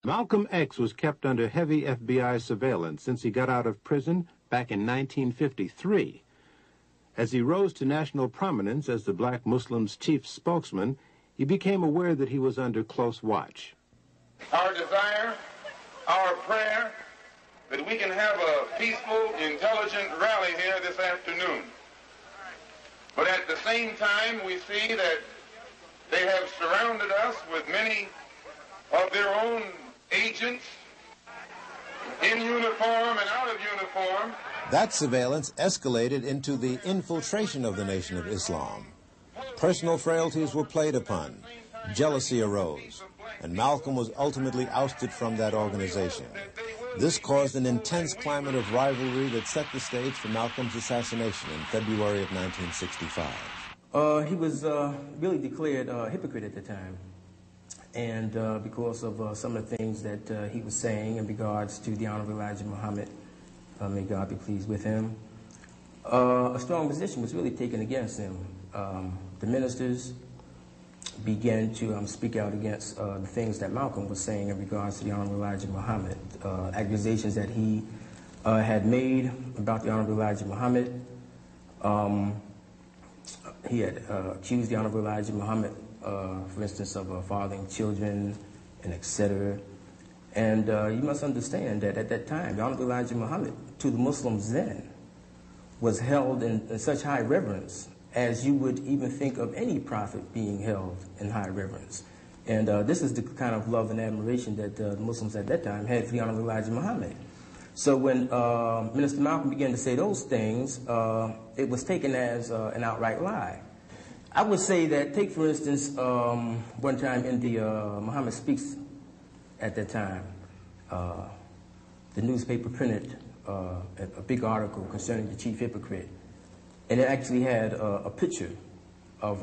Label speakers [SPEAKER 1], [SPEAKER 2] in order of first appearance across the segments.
[SPEAKER 1] Malcolm X was kept under heavy FBI surveillance since he got out of prison back in 1953. As he rose to national prominence as the black Muslims' chief spokesman, he became aware that he was under close watch.
[SPEAKER 2] Our desire, our prayer, that we can have a peaceful, intelligent rally here this afternoon. But at the same time, we see that they have surrounded us with many of their own agents in uniform and out of uniform.
[SPEAKER 1] That surveillance escalated into the infiltration of the Nation of Islam. Personal frailties were played upon, jealousy arose, and Malcolm was ultimately ousted from that organization. This caused an intense climate of rivalry that set the stage for Malcolm's assassination in February of 1965.
[SPEAKER 3] He was really declared a hypocrite at the time. And because of some of the things that he was saying in regards to the Honorable Elijah Muhammad, may God be pleased with him, a strong position was really taken against him. The ministers began to speak out against the things that Malcolm was saying in regards to the Honorable Elijah Muhammad, accusations that he had made about the Honorable Elijah Muhammad. He had accused the Honorable Elijah Muhammad, for instance, of fathering children and etc. And you must understand that at that time, the Honorable Elijah Muhammad, to the Muslims then, was held in such high reverence as you would even think of any prophet being held in high reverence. And this is the kind of love and admiration that the Muslims at that time had for the Honorable Elijah Muhammad. So when Minister Malcolm began to say those things, it was taken as an outright lie. I would say that, take for instance, one time in the Muhammad Speaks at that time, the newspaper printed a big article concerning the chief hypocrite. And it actually had a picture of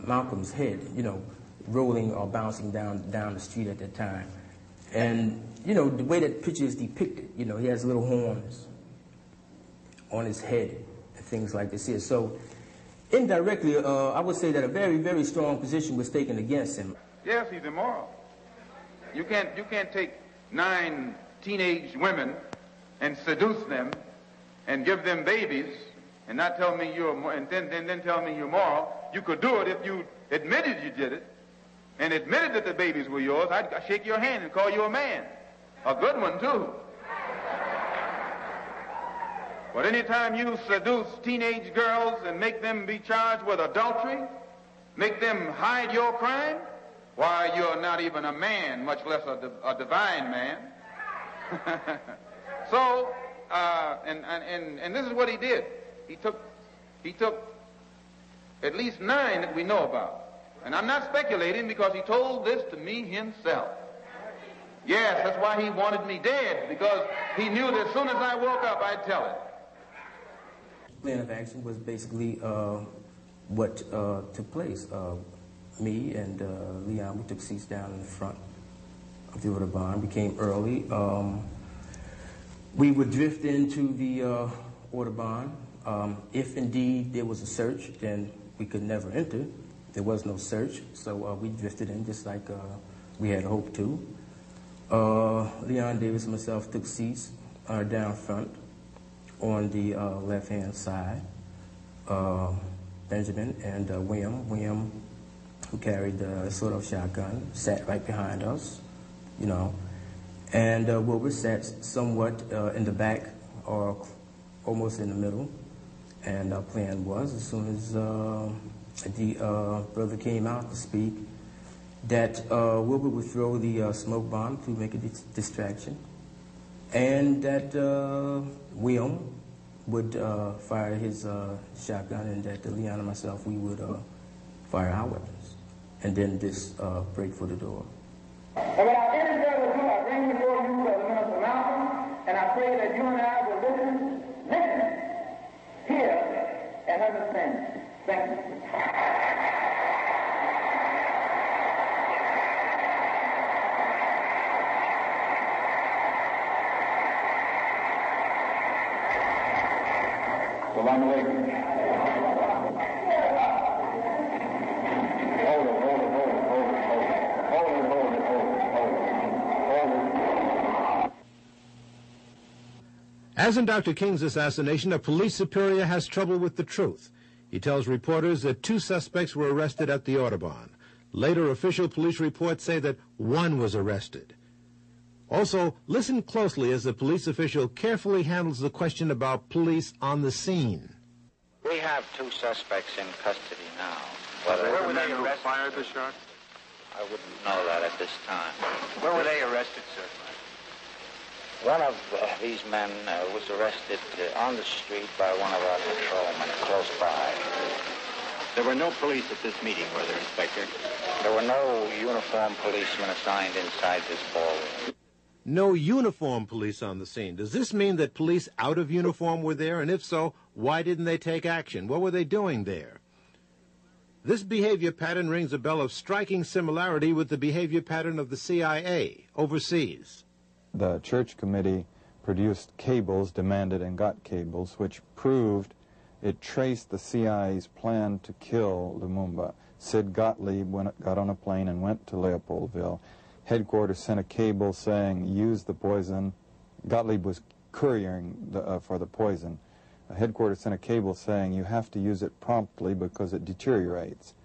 [SPEAKER 3] Malcolm's head, you know, rolling or bouncing down the street at that time. And, you know, the way that picture is depicted, you know, he has little horns on his head and things like this here. So indirectly, I would say that a very, very strong position was taken against him.
[SPEAKER 2] Yes, he's immoral. You can't take 9 teenage women and seduce them and give them babies and not tell me you're and then tell me you're moral. You could do it if you admitted you did it and admitted that the babies were yours. I'd shake your hand and call you a man, a good one too. But anytime you seduce teenage girls and make them be charged with adultery, make them hide your crime, why, you're not even a man, much less a divine man. So, and this is what he did. He took at least 9 that we know about. And I'm not speculating because he told this to me himself. Yes, that's why he wanted me dead, because he knew that as soon as I woke up, I'd tell it.
[SPEAKER 3] Plan of action was basically what took place. Me and Leon, we took seats down in the front of the Autobahn. We came early. We would drift into the Autobahn. If indeed there was a search, then we could never enter. There was no search, so we drifted in just like we had hoped to. Leon Davis and myself took seats down front on the left-hand side. Benjamin and William, who carried the sort-of shotgun, sat right behind us, you know. And Wilbur sat somewhat in the back or almost in the middle. And our plan was, as soon as the brother came out to speak, that Wilbur would throw the smoke bomb to make a distraction, and that William would fire his shotgun, and that Leon and myself, we would fire our weapons, and then this break for the door.
[SPEAKER 4] And without any further ado, I bring before you Minister Malcolm, and I pray that you and I will listen, hear, and understand. Thank you. Salam alaikum. Hold it.
[SPEAKER 1] As in Dr. King's assassination, a police superior has trouble with the truth. He tells reporters that 2 suspects were arrested at the Audubon. Later, official police reports say that 1 was arrested. Also, listen closely as the police official carefully handles the question about police on the scene.
[SPEAKER 5] We have 2 suspects in custody now.
[SPEAKER 6] Where were they arrested? Fired the shot?
[SPEAKER 5] I wouldn't know that at this time.
[SPEAKER 6] Where were they arrested, sir?
[SPEAKER 5] One of these men was arrested on the street by one of our patrolmen close by.
[SPEAKER 6] There were no police at this meeting, were there, Inspector?
[SPEAKER 5] There were no uniformed policemen assigned inside this ballroom.
[SPEAKER 1] No uniformed police on the scene. Does this mean that police out of uniform were there? And if so, why didn't they take action? What were they doing there? This behavior pattern rings a bell of striking similarity with the behavior pattern of the CIA overseas.
[SPEAKER 7] The church committee produced cables, demanded and got cables, which proved it traced the CIA's plan to kill Lumumba. Sid Gottlieb got on a plane and went to Leopoldville. Headquarters sent a cable saying, use the poison. Gottlieb was couriering for the poison. Headquarters sent a cable saying, you have to use it promptly because it deteriorates.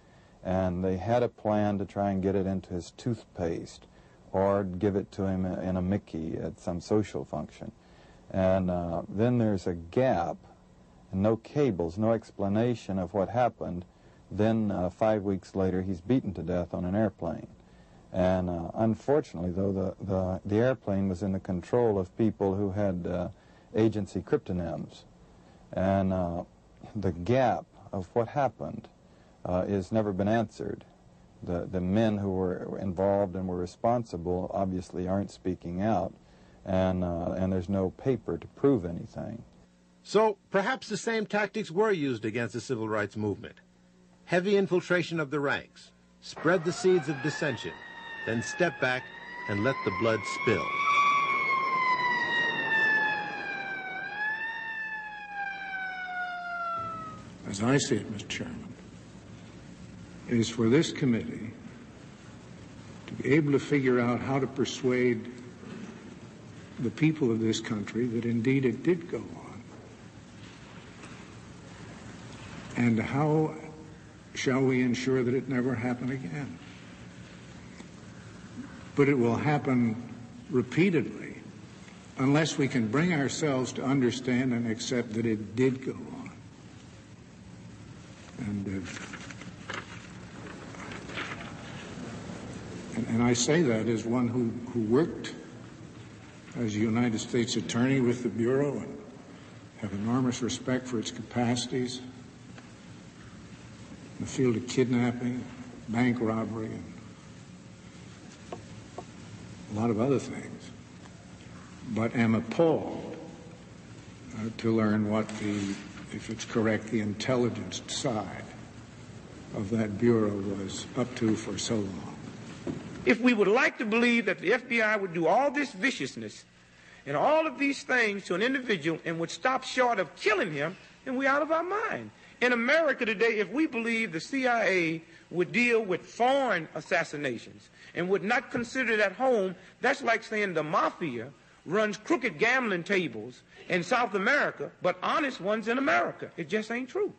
[SPEAKER 7] And they had a plan to try and get it into his toothpaste or give it to him in a Mickey at some social function. And then there's a gap, and no cables, no explanation of what happened. Then 5 weeks later, he's beaten to death on an airplane. And unfortunately, though, the airplane was in the control of people who had agency cryptonyms. And the gap of what happened has never been answered. The men who were involved and were responsible obviously aren't speaking out, and there's no paper to prove anything.
[SPEAKER 1] So perhaps the same tactics were used against the civil rights movement. Heavy infiltration of the ranks, spread the seeds of dissension, then step back and let the blood spill.
[SPEAKER 8] As I see it, Mr. Chairman, is for this committee to be able to figure out how to persuade the people of this country that indeed it did go on. And how shall we ensure that it never happen again? But it will happen repeatedly unless we can bring ourselves to understand and accept that it did go on. And I say that as one who worked as a United States attorney with the Bureau and have enormous respect for its capacities in the field of kidnapping, bank robbery, and a lot of other things, but am appalled to learn what if it's correct, the intelligence side of that Bureau was up to for so long.
[SPEAKER 9] If we would like to believe that the FBI would do all this viciousness and all of these things to an individual and would stop short of killing him, then we're out of our mind. In America today, if we believe the CIA would deal with foreign assassinations and would not consider it at home, that's like saying the mafia runs crooked gambling tables in South America, but honest ones in America. It just ain't true.